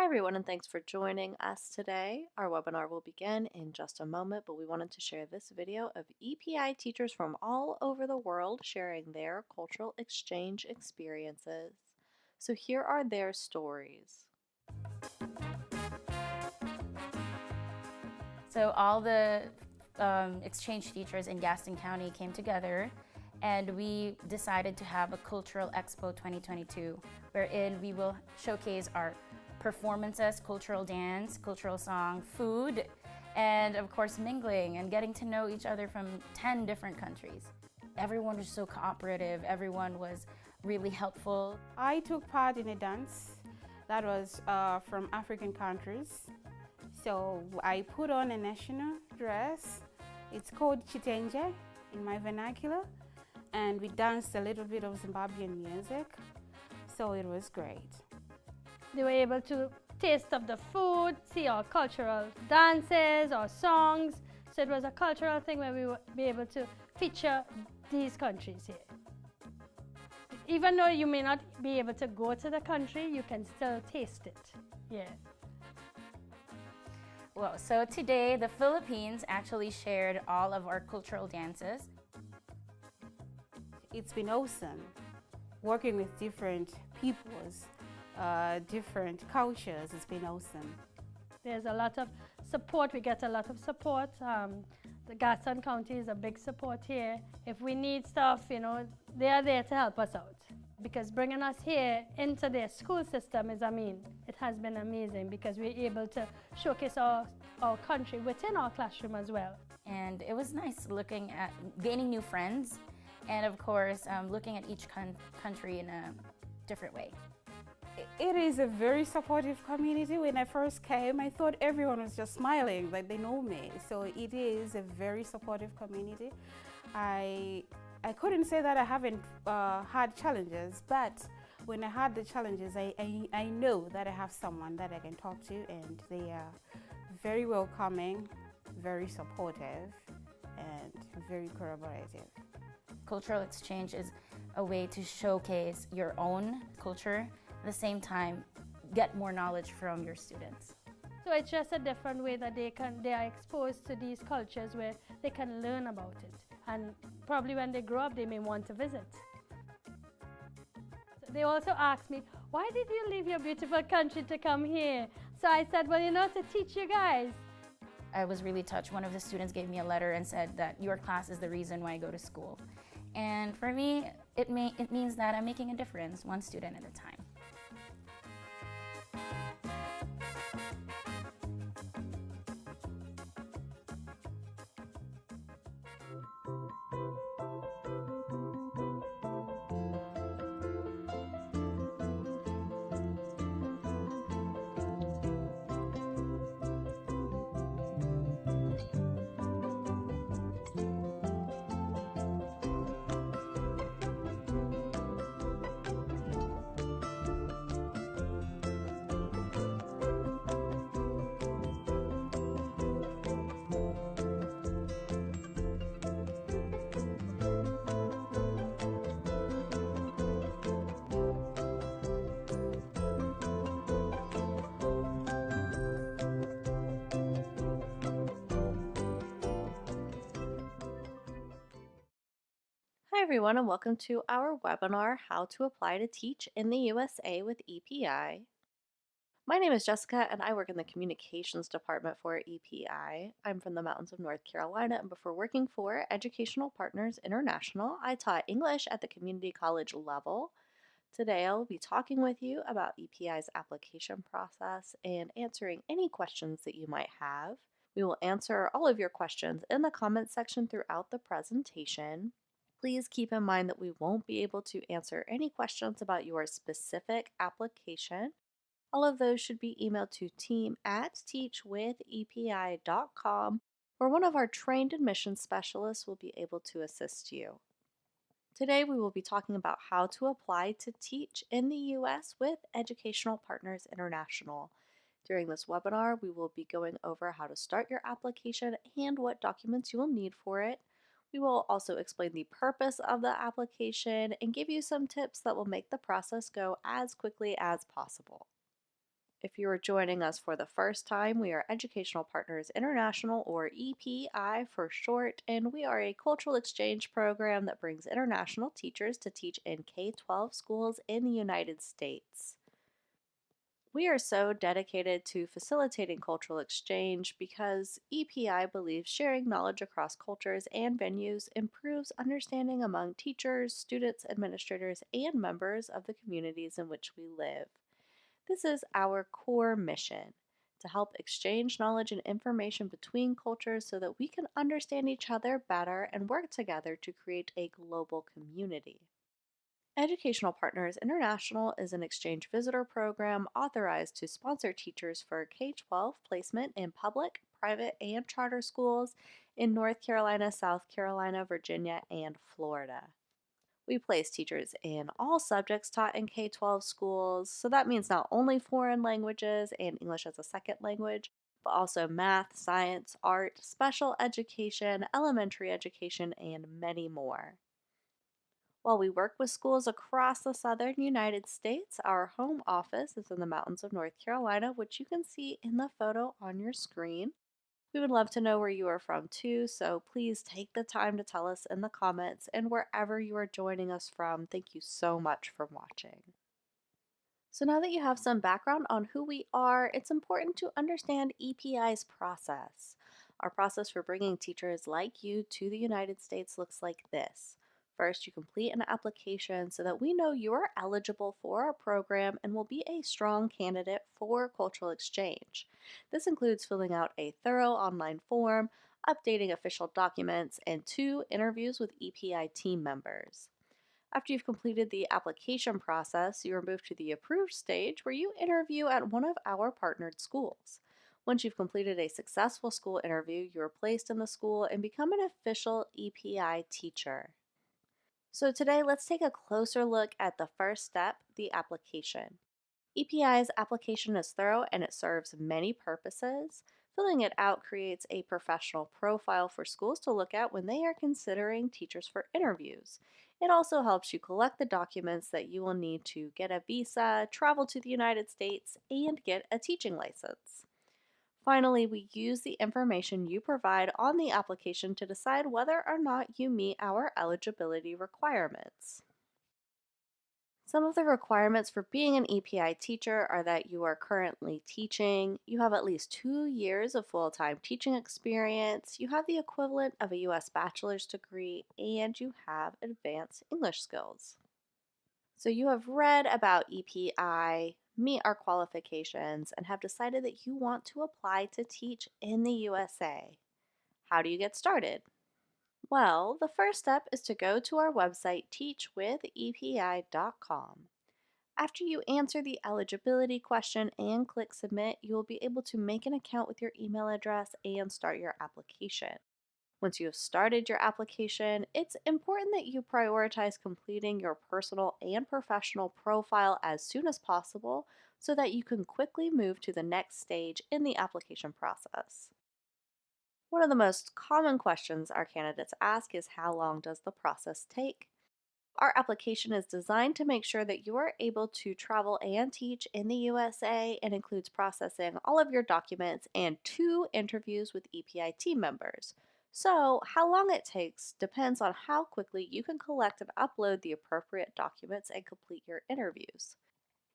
Hi, everyone, and thanks for joining us today. Our webinar will begin in just a moment, but we wanted to share this video of EPI teachers from all over the world sharing their cultural exchange experiences. So here are their stories. So all the exchange teachers in Gaston County came together and we decided to have a Cultural Expo 2022 wherein we will showcase our performances, cultural dance, cultural song, food, and of course mingling and getting to know each other from 10 different countries. Everyone was so cooperative, everyone was really helpful. I took part in a dance that was from African countries. So I put on a national dress. It's called Chitenje in my vernacular. And we danced a little bit of Zimbabwean music. So it was great. They were able to taste of the food, see our cultural dances or songs. So it was a cultural thing where we would be able to feature these countries here. Even though you may not be able to go to the country, you can still taste it. Yeah. Well, so today the Philippines actually shared all of our cultural dances. It's been awesome working with different peoples, different cultures. It's been awesome. There's a lot of support. We get a lot of support. The Gaston County is a big support here. If we need stuff, they are there to help us out. Because bringing us here into their school system it has been amazing because we're able to showcase our country within our classroom as well. And it was nice looking at gaining new friends and of course looking at each country in a different way. It is a very supportive community. When I first came, I thought everyone was just smiling, like they know me. So it is a very supportive community. I couldn't say that I haven't had challenges, but when I had the challenges, I know that I have someone that I can talk to, and they are very welcoming, very supportive, and very collaborative. Cultural exchange is a way to showcase your own culture, at the same time get more knowledge from your students. So it's just a different way that they are exposed to these cultures where they can learn about it. And probably when they grow up, they may want to visit. So they also asked me, why did you leave your beautiful country to come here? So I said, well, to teach you guys. I was really touched. One of the students gave me a letter and said that your class is the reason why I go to school. And for me, it means that I'm making a difference, one student at a time. Hi, everyone, and welcome to our webinar, How to Apply to Teach in the USA with EPI. My name is Jessica, and I work in the communications department for EPI. I'm from the mountains of North Carolina, and before working for Educational Partners International, I taught English at the community college level. Today, I'll be talking with you about EPI's application process and answering any questions that you might have. We will answer all of your questions in the comments section throughout the presentation. Please keep in mind that we won't be able to answer any questions about your specific application. All of those should be emailed to team@teachwithepi.com, where one of our trained admissions specialists will be able to assist you. Today we will be talking about how to apply to teach in the U.S. with Educational Partners International. During this webinar, we will be going over how to start your application and what documents you will need for it. We will also explain the purpose of the application and give you some tips that will make the process go as quickly as possible. If you are joining us for the first time, we are Educational Partners International, or EPI for short, and we are a cultural exchange program that brings international teachers to teach in K-12 schools in the United States. We are so dedicated to facilitating cultural exchange because EPI believes sharing knowledge across cultures and venues improves understanding among teachers, students, administrators, and members of the communities in which we live. This is our core mission, to help exchange knowledge and information between cultures so that we can understand each other better and work together to create a global community. Educational Partners International is an exchange visitor program authorized to sponsor teachers for K-12 placement in public, private, and charter schools in North Carolina, South Carolina, Virginia, and Florida. We place teachers in all subjects taught in K-12 schools, so that means not only foreign languages and English as a second language, but also math, science, art, special education, elementary education, and many more. While we work with schools across the southern United States, our home office is in the mountains of North Carolina, which you can see in the photo on your screen. We would love to know where you are from too, so please take the time to tell us in the comments, and wherever you are joining us from, thank you so much for watching. So now that you have some background on who we are, it's important to understand EPI's process. Our process for bringing teachers like you to the United States looks like this. First, you complete an application so that we know you are eligible for our program and will be a strong candidate for cultural exchange. This includes filling out a thorough online form, updating official documents, and 2 interviews with EPI team members. After you've completed the application process, you are moved to the approved stage where you interview at one of our partnered schools. Once you've completed a successful school interview, you are placed in the school and become an official EPI teacher. So today, let's take a closer look at the first step, the application. EPI's application is thorough and it serves many purposes. Filling it out creates a professional profile for schools to look at when they are considering teachers for interviews. It also helps you collect the documents that you will need to get a visa, travel to the United States, and get a teaching license. Finally, we use the information you provide on the application to decide whether or not you meet our eligibility requirements. Some of the requirements for being an EPI teacher are that you are currently teaching, you have at least 2 years of full-time teaching experience, you have the equivalent of a U.S. bachelor's degree, and you have advanced English skills. So you have read about EPI, meet our qualifications, and have decided that you want to apply to teach in the USA. How do you get started? Well, the first step is to go to our website, teachwithepi.com. After you answer the eligibility question and click submit, you will be able to make an account with your email address and start your application. Once you have started your application, it's important that you prioritize completing your personal and professional profile as soon as possible so that you can quickly move to the next stage in the application process. One of the most common questions our candidates ask is, how long does the process take? Our application is designed to make sure that you are able to travel and teach in the USA and includes processing all of your documents and 2 interviews with EPI team members. So, how long it takes depends on how quickly you can collect and upload the appropriate documents and complete your interviews.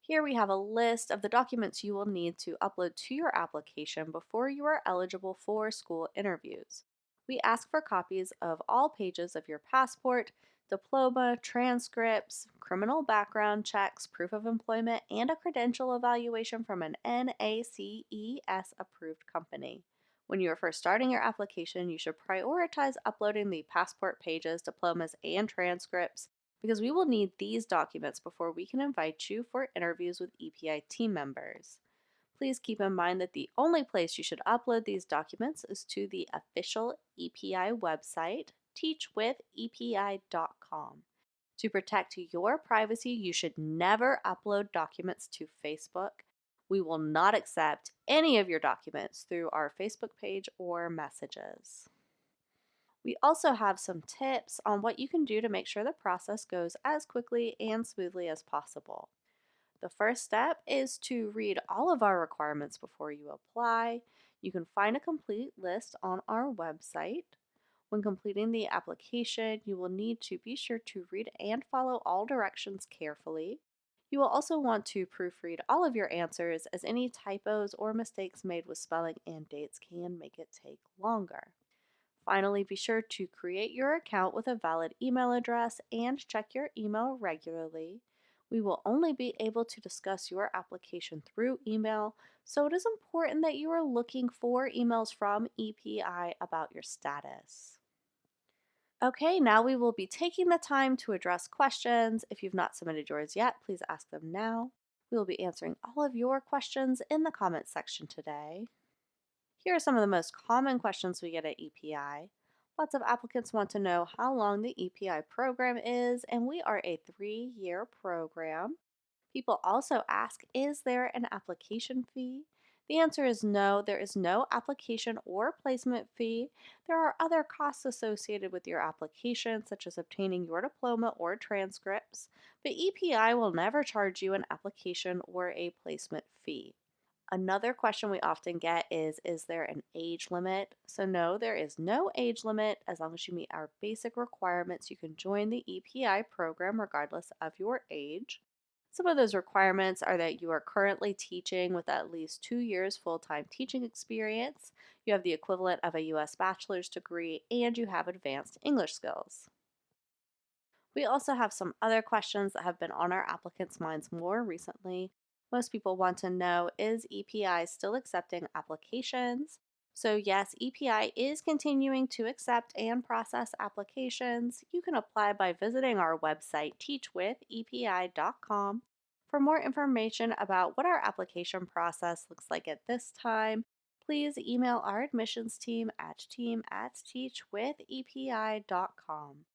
Here we have a list of the documents you will need to upload to your application before you are eligible for school interviews. We ask for copies of all pages of your passport, diploma, transcripts, criminal background checks, proof of employment, and a credential evaluation from an NACES approved company. When you are first starting your application, you should prioritize uploading the passport pages, diplomas, and transcripts because we will need these documents before we can invite you for interviews with EPI team members. Please keep in mind that the only place you should upload these documents is to the official EPI website, teachwithepi.com. To protect your privacy, you should never upload documents to Facebook. We will not accept any of your documents through our Facebook page or messages. We also have some tips on what you can do to make sure the process goes as quickly and smoothly as possible. The first step is to read all of our requirements before you apply. You can find a complete list on our website. When completing the application, you will need to be sure to read and follow all directions carefully. You will also want to proofread all of your answers, as any typos or mistakes made with spelling and dates can make it take longer. Finally, be sure to create your account with a valid email address and check your email regularly. We will only be able to discuss your application through email, so it is important that you are looking for emails from EPI about your status. Okay, now we will be taking the time to address questions. If you've not submitted yours yet, please ask them now. We will be answering all of your questions in the comments section today. Here are some of the most common questions we get at EPI. Lots of applicants want to know how long the EPI program is, and we are a 3-year program. People also ask, is there an application fee? The answer is no, there is no application or placement fee. There are other costs associated with your application, such as obtaining your diploma or transcripts, but EPI will never charge you an application or a placement fee. Another question we often get is there an age limit? So no, there is no age limit. As long as you meet our basic requirements, you can join the EPI program regardless of your age. Some of those requirements are that you are currently teaching with at least 2 years full-time teaching experience, you have the equivalent of a U.S. bachelor's degree, and you have advanced English skills. We also have some other questions that have been on our applicants' minds more recently. Most people want to know, is EPI still accepting applications? So yes, EPI is continuing to accept and process applications. You can apply by visiting our website, teachwithepi.com. For more information about what our application process looks like at this time, please email our admissions team at team@teachwithepi.com.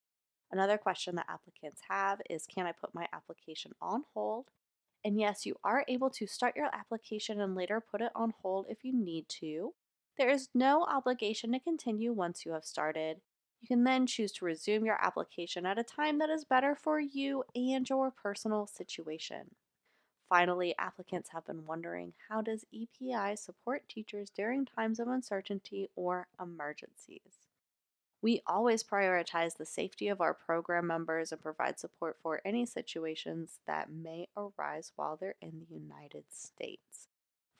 Another question that applicants have is, can I put my application on hold? And yes, you are able to start your application and later put it on hold if you need to. There is no obligation to continue once you have started. You can then choose to resume your application at a time that is better for you and your personal situation. Finally, applicants have been wondering, how does EPI support teachers during times of uncertainty or emergencies? We always prioritize the safety of our program members and provide support for any situations that may arise while they're in the United States.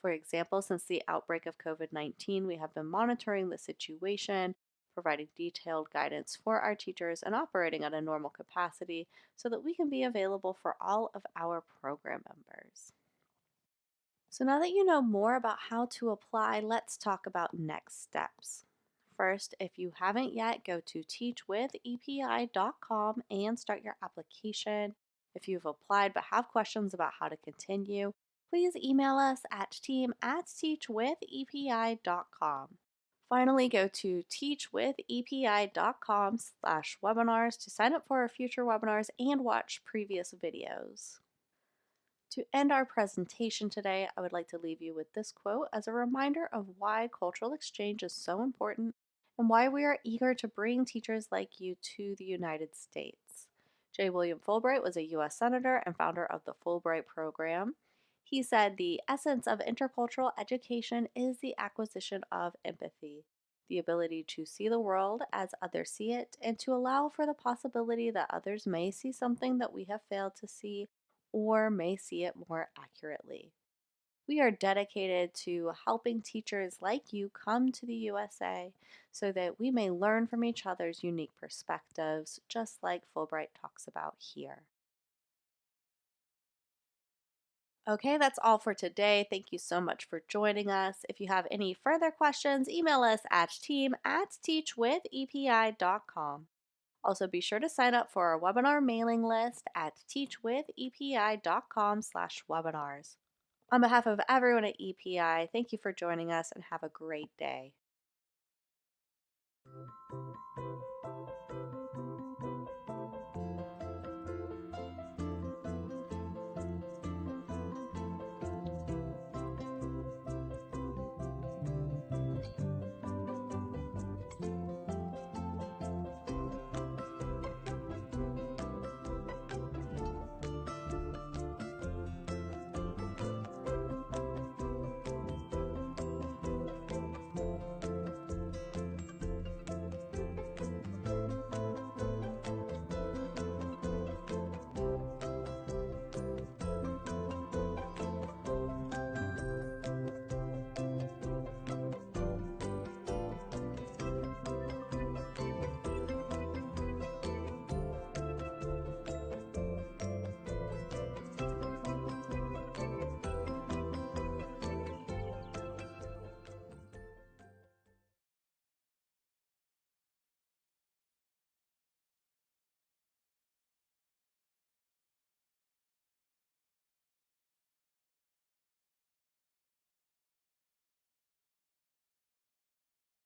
For example, since the outbreak of COVID-19, we have been monitoring the situation, providing detailed guidance for our teachers, and operating at a normal capacity so that we can be available for all of our program members. So now that you know more about how to apply, let's talk about next steps. First, if you haven't yet, go to teachwithepi.com and start your application. If you've applied but have questions about how to continue, please email us at team@teachwithepi.com. Finally, go to teachwithepi.com/webinars to sign up for our future webinars and watch previous videos. To end our presentation today, I would like to leave you with this quote as a reminder of why cultural exchange is so important and why we are eager to bring teachers like you to the United States. J. William Fulbright was a U.S. Senator and founder of the Fulbright Program. He said, "The essence of intercultural education is the acquisition of empathy, the ability to see the world as others see it, and to allow for the possibility that others may see something that we have failed to see or may see it more accurately." We are dedicated to helping teachers like you come to the USA so that we may learn from each other's unique perspectives, just like Fulbright talks about here. Okay, that's all for today. Thank you so much for joining us. If you have any further questions, email us at team@teachwithepi.com. Also, be sure to sign up for our webinar mailing list at teachwithepi.com/webinars. On behalf of everyone at EPI, thank you for joining us and have a great day.